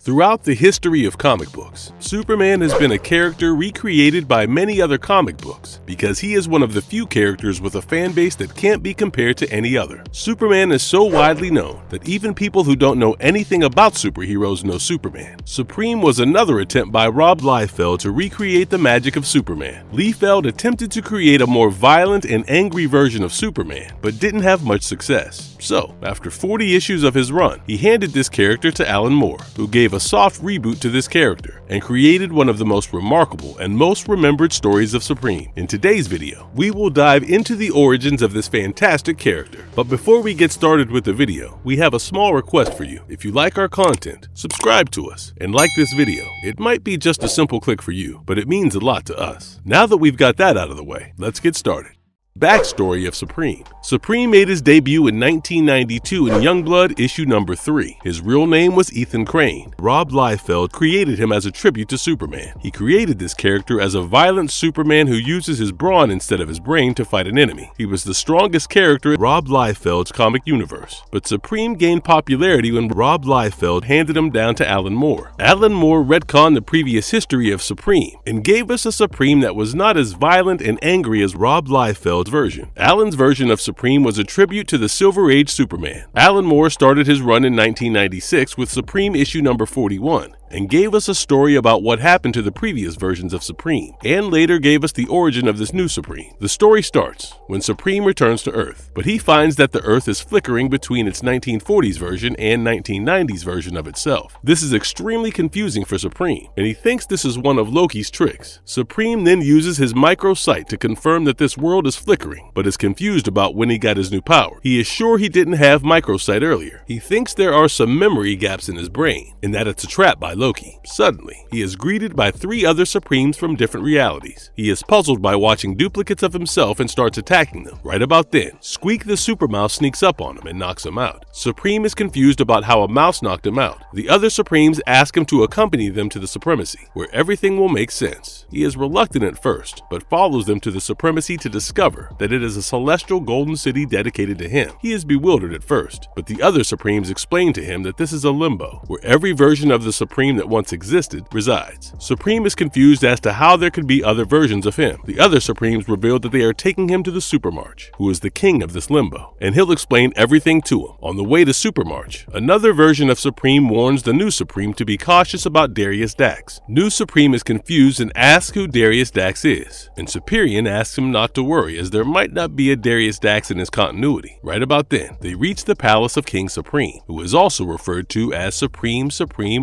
Throughout the history of comic books, Superman has been a character recreated by many other comic books because he is one of the few characters with a fan base that can't be compared to any other. Superman is so widely known that even people who don't know anything about superheroes know Superman. Supreme was another attempt by Rob Liefeld to recreate the magic of Superman. Liefeld attempted to create a more violent and angry version of Superman, but didn't have much success. So, after 40 issues of his run, he handed this character to Alan Moore, who gave a soft reboot to this character and created one of the most remarkable and most remembered stories of Supreme. In today's video, we will dive into the origins of this fantastic character. But before we get started with the video, we have a small request for you. If you like our content, subscribe to us and like this video. It might be just a simple click for you, but it means a lot to us. Now that we've got that out of the way, let's get started. Backstory of Supreme. Supreme made his debut in 1992 in Youngblood issue number 3. His real name was Ethan Crane. Rob Liefeld created him as a tribute to Superman. He created this character as a violent Superman who uses his brawn instead of his brain to fight an enemy. He was the strongest character in Rob Liefeld's comic universe. But Supreme gained popularity when Rob Liefeld handed him down to Alan Moore. Alan Moore retconned the previous history of Supreme and gave us a Supreme that was not as violent and angry as Rob Liefeld's version. Alan's version of Supreme was a tribute to the Silver Age Superman. Alan Moore started his run in 1996 with Supreme issue number 41. And gave us a story about what happened to the previous versions of Supreme, and later gave us the origin of this new Supreme. The story starts when Supreme returns to Earth, but he finds that the Earth is flickering between its 1940s version and 1990s version of itself. This is extremely confusing for Supreme, and he thinks this is one of Loki's tricks. Supreme then uses his micro-sight to confirm that this world is flickering, but is confused about when he got his new power. He is sure he didn't have micro-sight earlier. He thinks there are some memory gaps in his brain, and that it's a trap by Loki. Suddenly, he is greeted by 3 other Supremes from different realities. He is puzzled by watching duplicates of himself and starts attacking them. Right about then, Squeak the Super Mouse sneaks up on him and knocks him out. Supreme is confused about how a mouse knocked him out. The other Supremes ask him to accompany them to the Supremacy, where everything will make sense. He is reluctant at first, but follows them to the Supremacy to discover that it is a celestial golden city dedicated to him. He is bewildered at first, but the other Supremes explain to him that this is a limbo, where every version of the Supreme that once existed resides. Supreme is confused as to how there could be other versions of him. The other Supremes reveal that they are taking him to the Supermarch, who is the king of this limbo, and he'll explain everything to him. On the way to Supermarch, another version of Supreme warns the new Supreme to be cautious about Darius Dax. New Supreme is confused and asks who Darius Dax is, and Superior asks him not to worry as there might not be a Darius Dax in his continuity. Right about then, they reach the palace of King Supreme, who is also referred to as Supreme,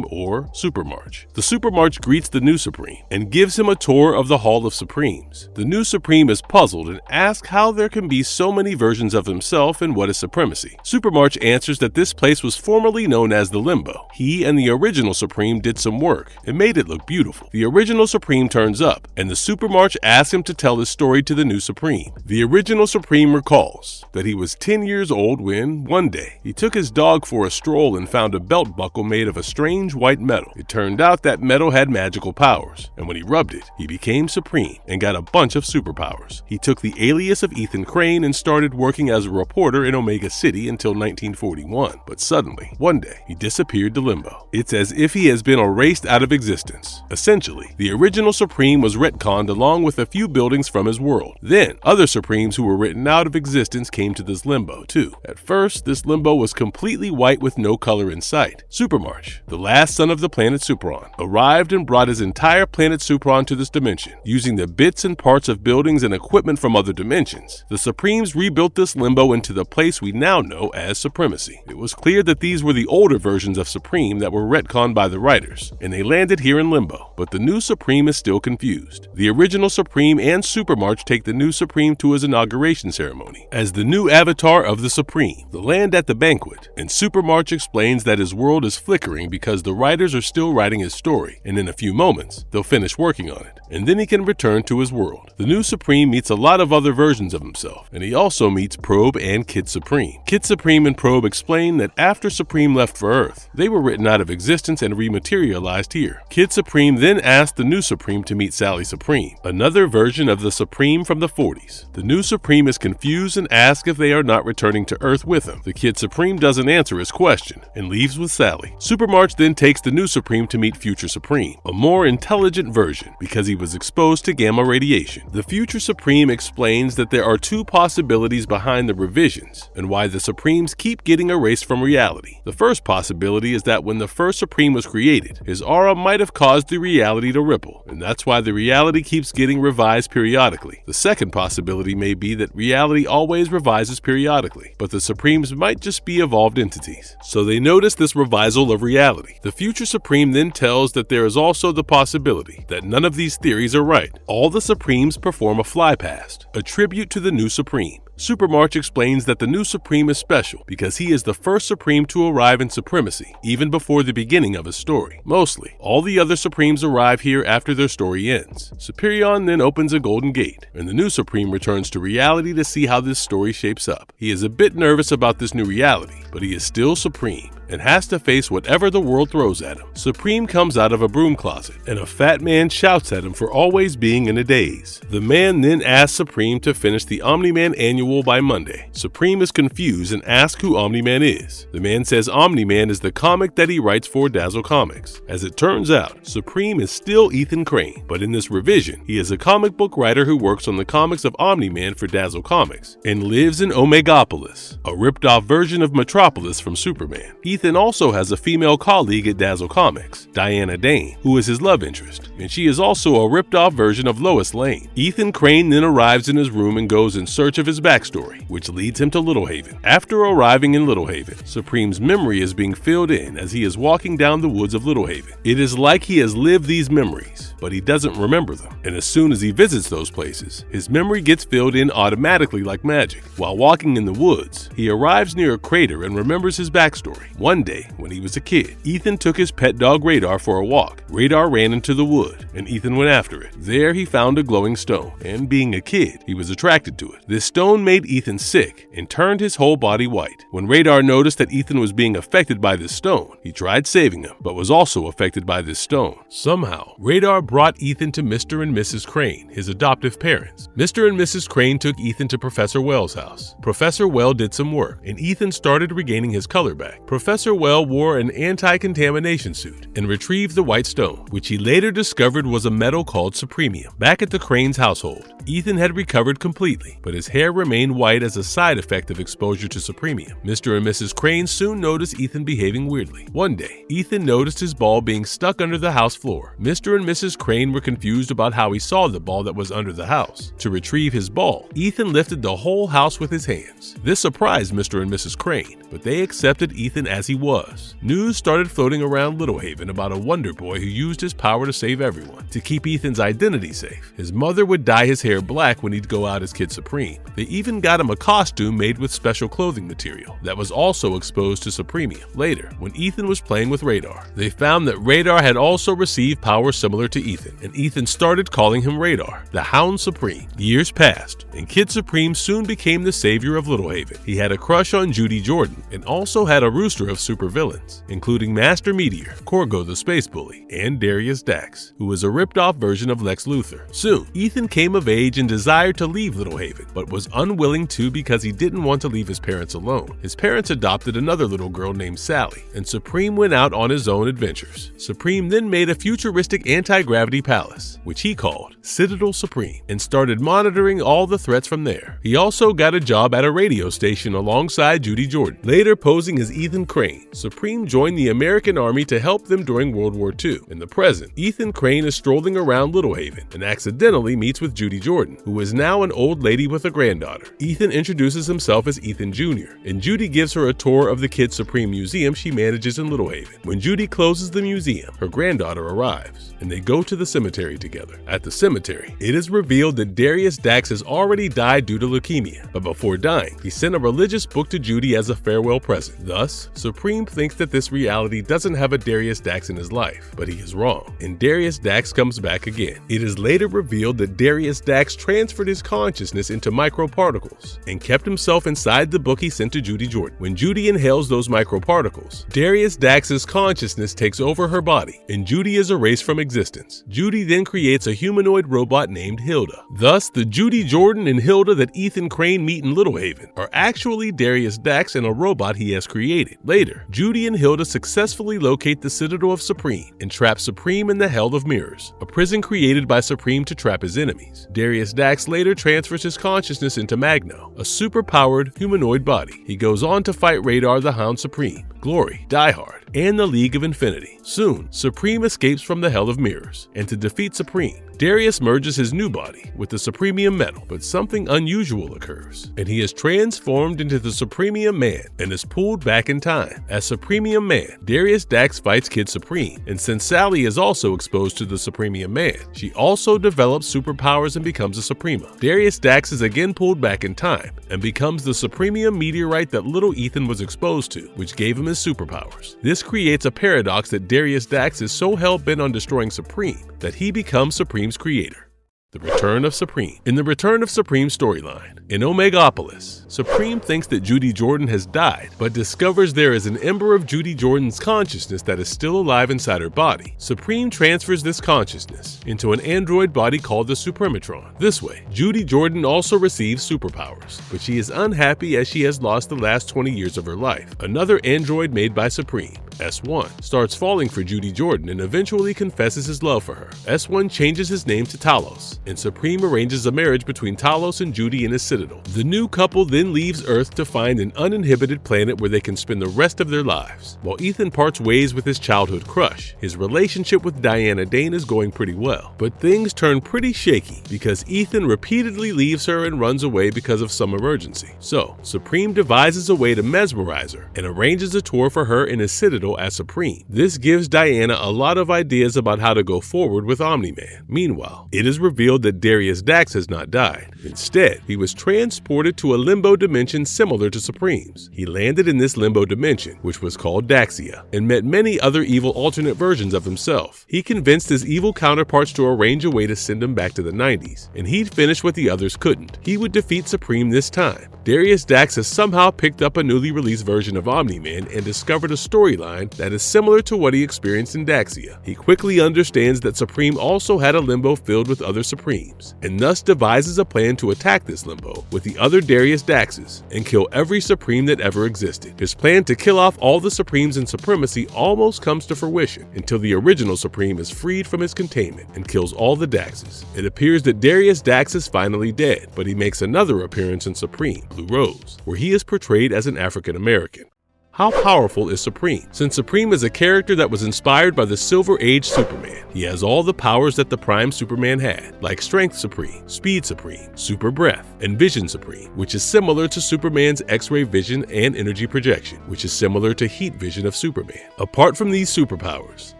or Supermarch. The Supermarch greets the new Supreme and gives him a tour of the Hall of Supremes. The new Supreme is puzzled and asks how there can be so many versions of himself and what is Supremacy. Supermarch answers that this place was formerly known as the Limbo. He and the original Supreme did some work and made it look beautiful. The original Supreme turns up and the Supermarch asks him to tell his story to the new Supreme. The original Supreme recalls that he was 10 years old when, one day, he took his dog for a stroll and found a belt buckle made of a strange white metal. It turned out that metal had magical powers, and when he rubbed it, he became Supreme and got a bunch of superpowers. He took the alias of Ethan Crane and started working as a reporter in Omega City until 1941. But suddenly, one day, he disappeared to Limbo. It's as if he has been erased out of existence. Essentially, the original Supreme was retconned along with a few buildings from his world. Then, other Supremes who were written out of existence came to this Limbo, too. At first, this Limbo was completely white with no color in sight. Supermarch, the last son of the planet Supron, arrived and brought his entire planet Supron to this dimension. Using the bits and parts of buildings and equipment from other dimensions, the Supremes rebuilt this Limbo into the place we now know as Supremacy. It was clear that these were the older versions of Supreme that were retconned by the writers, and they landed here in Limbo, but the new Supreme is still confused. The original Supreme and Supermarch take the new Supreme to his inauguration ceremony as the new avatar of the Supreme. They land at the banquet, and Supermarch explains that his world is flickering because the writers are still writing his story, and in a few moments, they'll finish working on it, and then he can return to his world. The new Supreme meets a lot of other versions of himself, and he also meets Probe and Kid Supreme. Kid Supreme and Probe explain that after Supreme left for Earth, they were written out of existence and rematerialized here. Kid Supreme then asked the new Supreme to meet Sally Supreme, another version of the Supreme from the 40s. The new Supreme is confused and asks if they are not returning to Earth with him. The Kid Supreme doesn't answer his question and leaves with Sally. Supermarch then takes the new new Supreme to meet future Supreme, a more intelligent version because he was exposed to gamma radiation. The future Supreme explains that there are two possibilities behind the revisions and why the Supremes keep getting erased from reality. The first possibility is that when the first Supreme was created, his aura might have caused the reality to ripple, and that's why the reality keeps getting revised periodically. The second possibility may be that reality always revises periodically, but the Supremes might just be evolved entities. So they notice this revisal of reality. The future Supreme then tells that there is also the possibility that none of these theories are right. All the Supremes perform a flypast, a tribute to the new Supreme. Supermarch explains that the new Supreme is special because he is the first Supreme to arrive in Supremacy, even before the beginning of his story. Mostly, all the other Supremes arrive here after their story ends. Superion then opens a golden gate, and the new Supreme returns to reality to see how this story shapes up. He is a bit nervous about this new reality, but he is still Supreme and has to face whatever the world throws at him. Supreme comes out of a broom closet, and a fat man shouts at him for always being in a daze. The man then asks Supreme to finish the Omni-Man annual by Monday. Supreme is confused and asks who Omni-Man is. The man says Omni-Man is the comic that he writes for Dazzle Comics. As it turns out, Supreme is still Ethan Crane, but in this revision, he is a comic book writer who works on the comics of Omni-Man for Dazzle Comics and lives in Omegapolis, a ripped-off version of Metropolis from Superman. Ethan also has a female colleague at Dazzle Comics, Diana Dane, who is his love interest, and she is also a ripped-off version of Lois Lane. Ethan Crane then arrives in his room and goes in search of his backstory, which leads him to Little Haven. After arriving in Little Haven, Supreme's memory is being filled in as he is walking down the woods of Little Haven. It is like he has lived these memories, but he doesn't remember them, and as soon as he visits those places, his memory gets filled in automatically like magic. While walking in the woods, he arrives near a crater and remembers his backstory. One day, when he was a kid, Ethan took his pet dog Radar for a walk. Radar ran into the wood, and Ethan went after it. There he found a glowing stone, and being a kid, he was attracted to it. This stone made Ethan sick and turned his whole body white. When Radar noticed that Ethan was being affected by this stone, he tried saving him, but was also affected by this stone. Somehow, Radar brought Ethan to Mr. and Mrs. Crane, his adoptive parents. Mr. and Mrs. Crane took Ethan to Professor Wells' house. Professor Well did some work, and Ethan started regaining his color back. Professor Well wore an anti-contamination suit and retrieved the white stone, which he later discovered was a metal called supremium. Back at the Cranes' household, Ethan had recovered completely, but his hair remained white as a side effect of exposure to supremium. Mr. and Mrs. Crane soon noticed Ethan behaving weirdly. One day, Ethan noticed his ball being stuck under the house floor. Mr. and Mrs. Crane were confused about how he saw the ball that was under the house. To retrieve his ball, Ethan lifted the whole house with his hands. This surprised Mr. and Mrs. Crane, but they accepted Ethan as he was. News started floating around Little Haven about a Wonder Boy who used his power to save everyone. To keep Ethan's identity safe, his mother would dye his hair black when he'd go out as Kid Supreme. They even got him a costume made with special clothing material that was also exposed to supremium. Later, when Ethan was playing with Radar, they found that Radar had also received power similar to Ethan, and Ethan started calling him Radar, the Hound Supreme. Years passed, and Kid Supreme soon became the savior of Little Haven. He had a crush on Judy Jordan, and also had a rooster of supervillains, including Master Meteor, Corgo the Space Bully, and Darius Dax, who was a ripped-off version of Lex Luthor. Soon, Ethan came of age and desired to leave Little Haven, but was unwilling to because he didn't want to leave his parents alone. His parents adopted another little girl named Sally, and Supreme went out on his own adventures. Supreme then made a futuristic anti-gravity palace, which he called Citadel Supreme, and started monitoring all the threats from there. He also got a job at a radio station alongside Judy Jordan. Later posing as Ethan Crane, Supreme joined the American Army to help them during World War II. In the present, Ethan Crane is strolling around Little Haven and accidentally meets with Judy Jordan, who is now an old lady with a granddaughter. Ethan introduces himself as Ethan Jr., and Judy gives her a tour of the Kid Supreme museum she manages in Little Haven. When Judy closes the museum, her granddaughter arrives, and they go to the cemetery together. At the cemetery, it is revealed that Darius Dax has already died due to leukemia, but before dying, he sent a religious book to Judy as a farewell present. Thus, Supreme thinks that this reality doesn't have a Darius Dax in his life, but he is wrong, and Darius Dax comes back again. It is later revealed that Darius Dax transferred his consciousness into microparticles microparticles and kept himself inside the book he sent to Judy Jordan. When Judy inhales those microparticles, Darius Dax's consciousness takes over her body, and Judy is erased from existence. Judy then creates a humanoid robot named Hilda. Thus, the Judy Jordan and Hilda that Ethan Crane meet in Little Haven are actually Darius Dax and a robot he has created. Later, Judy and Hilda successfully locate the Citadel of Supreme and trap Supreme in the Hell of Mirrors, a prison created by Supreme to trap his enemies. Darius Dax later transfers his consciousness into Magno, a super-powered humanoid body. He goes on to fight Radar the Hound Supreme, Gory, Die Hard, and the League of Infinity. Soon, Supreme escapes from the Hell of Mirrors, and to defeat Supreme, Darius merges his new body with the Supremium metal, but something unusual occurs, and he is transformed into the Supremium Man and is pulled back in time. As Supremium Man, Darius Dax fights Kid Supreme, and since Sally is also exposed to the Supremium Man, she also develops superpowers and becomes a Suprema. Darius Dax is again pulled back in time and becomes the Supremium meteorite that little Ethan was exposed to, which gave him his superpowers. This creates a paradox that Darius Dax is so hell-bent on destroying Supreme that he becomes Supreme's creator. The Return of Supreme. In the Return of Supreme storyline, in Omegapolis, Supreme thinks that Judy Jordan has died, but discovers there is an ember of Judy Jordan's consciousness that is still alive inside her body. Supreme transfers this consciousness into an android body called the Suprematron. This way, Judy Jordan also receives superpowers, but she is unhappy as she has lost the last 20 years of her life. Another android made by Supreme, S1, starts falling for Judy Jordan and eventually confesses his love for her. S1 changes his name to Talos, and Supreme arranges a marriage between Talos and Judy in his citadel. The new couple then leaves Earth to find an uninhibited planet where they can spend the rest of their lives. While Ethan parts ways with his childhood crush, his relationship with Diana Dane is going pretty well. But things turn pretty shaky because Ethan repeatedly leaves her and runs away because of some emergency. So, Supreme devises a way to mesmerize her and arranges a tour for her in his citadel as Supreme. This gives Diana a lot of ideas about how to go forward with Omni-Man. Meanwhile, it is revealed that Darius Dax has not died. Instead, he was transported to a limbo dimension similar to Supreme's. He landed in this limbo dimension, which was called Daxia, and met many other evil alternate versions of himself. He convinced his evil counterparts to arrange a way to send him back to the 90s, and he'd finish what the others couldn't. He would defeat Supreme this time. Darius Dax has somehow picked up a newly released version of Omni-Man and discovered a storyline that is similar to what he experienced in Daxia. He quickly understands that Supreme also had a limbo filled with other Supremes, and thus devises a plan to attack this limbo with the other Darius Daxes and kill every Supreme that ever existed. His plan to kill off all the Supremes in Supremacy almost comes to fruition until the original Supreme is freed from his containment and kills all the Daxes. It appears that Darius Dax is finally dead, but he makes another appearance in Supreme, Blue Rose, where he is portrayed as an African American. How powerful is Supreme? Since Supreme is a character that was inspired by the Silver Age Superman, he has all the powers that the Prime Superman had, like Strength Supreme, Speed Supreme, Super Breath, and Vision Supreme, which is similar to Superman's X-ray vision, and Energy Projection, which is similar to Heat Vision of Superman. Apart from these superpowers,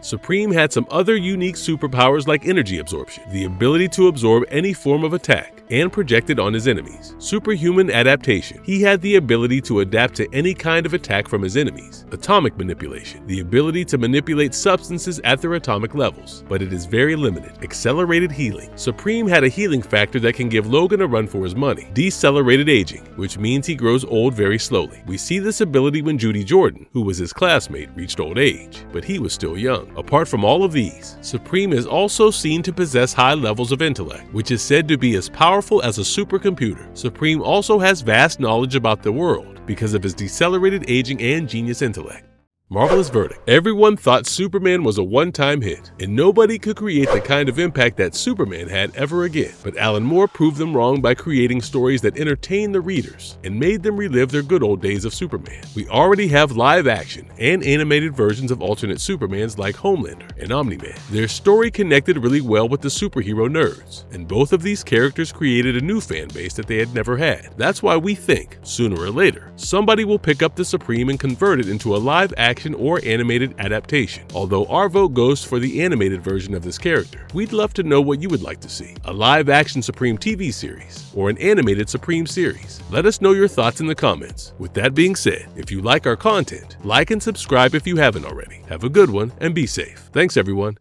Supreme had some other unique superpowers like Energy Absorption, the ability to absorb any form of attack and project it on his enemies. Superhuman Adaptation, he had the ability to adapt to any kind of attack from his enemies. Atomic Manipulation, the ability to manipulate substances at their atomic levels, but it is very limited. Accelerated Healing, Supreme had a healing factor that can give Logan a run for his money. Decelerated Aging, which means he grows old very slowly. We see this ability when Judy Jordan, who was his classmate, reached old age, but he was still young. Apart from all of these, Supreme is also seen to possess high levels of intellect, which is said to be as powerful as a supercomputer. Supreme also has vast knowledge about the world because of his decelerated aging and genius intellect. Marvelous verdict. Everyone thought Superman was a one-time hit, and nobody could create the kind of impact that Superman had ever again. But Alan Moore proved them wrong by creating stories that entertained the readers and made them relive their good old days of Superman. We already have live action and animated versions of alternate Supermans like Homelander and Omni-Man. Their story connected really well with the superhero nerds, and both of these characters created a new fan base that they had never had. That's why we think, sooner or later, somebody will pick up the Supreme and convert it into a live action or animated adaptation. Although our vote goes for the animated version of this character. We'd love to know what you would like to see. A live-action Supreme TV series or an animated Supreme series. Let us know your thoughts in the comments. With that being said, if you like our content, like and subscribe if you haven't already. Have a good one and be safe. Thanks everyone.